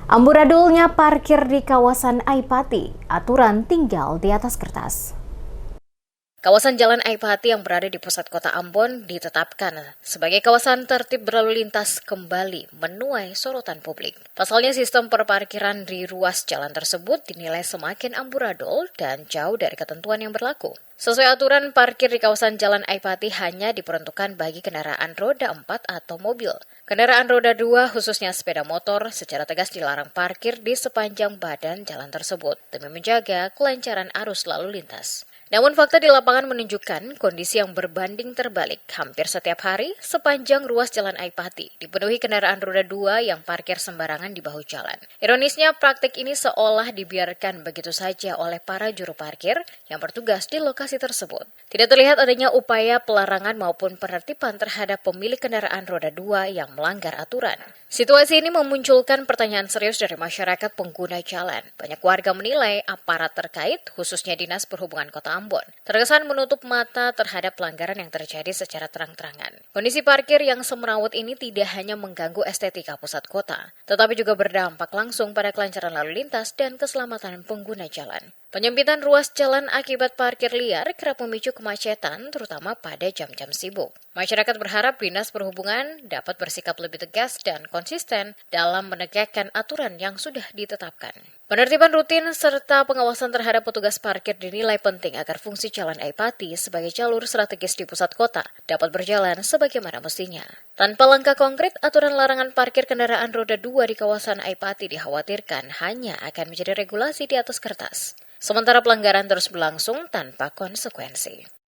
Amburadulnya parkir di kawasan Aipati, aturan tinggal di atas kertas. Kawasan Jalan Aipati yang berada di pusat kota Ambon ditetapkan sebagai kawasan tertib berlalu lintas kembali menuai sorotan publik. Pasalnya sistem perparkiran di ruas jalan tersebut dinilai semakin amburadul dan jauh dari ketentuan yang berlaku. Sesuai aturan, parkir di kawasan Jalan Aipati hanya diperuntukkan bagi kendaraan roda 4 atau mobil. Kendaraan roda 2, khususnya sepeda motor, secara tegas dilarang parkir di sepanjang badan jalan tersebut demi menjaga kelancaran arus lalu lintas. Namun fakta di lapangan menunjukkan kondisi yang berbanding terbalik. Hampir setiap hari, sepanjang ruas Jalan Aipati dipenuhi kendaraan roda 2 yang parkir sembarangan di bahu jalan. Ironisnya, praktik ini seolah dibiarkan begitu saja oleh para juru parkir yang bertugas di lokasi tersebut. Tidak terlihat adanya upaya pelarangan maupun penertiban terhadap pemilik kendaraan roda 2 yang melanggar aturan. Situasi ini memunculkan pertanyaan serius dari masyarakat pengguna jalan. Banyak warga menilai aparat terkait, khususnya Dinas Perhubungan Kota Ambon, terkesan menutup mata terhadap pelanggaran yang terjadi secara terang-terangan. Kondisi parkir yang semrawut ini tidak hanya mengganggu estetika pusat kota, tetapi juga berdampak langsung pada kelancaran lalu lintas dan keselamatan pengguna jalan. Penyempitan ruas jalan akibat parkir liar kerap memicu kemacetan, terutama pada jam-jam sibuk. Masyarakat berharap Dinas Perhubungan dapat bersikap lebih tegas dan konsisten dalam menegakkan aturan yang sudah ditetapkan. Penertiban rutin serta pengawasan terhadap petugas parkir dinilai penting agar fungsi Jalan Aipati sebagai jalur strategis di pusat kota dapat berjalan sebagaimana mestinya. Tanpa langkah konkret, aturan larangan parkir kendaraan roda 2 di kawasan Aipati dikhawatirkan hanya akan menjadi regulasi di atas kertas. Sementara pelanggaran terus berlangsung tanpa konsekuensi.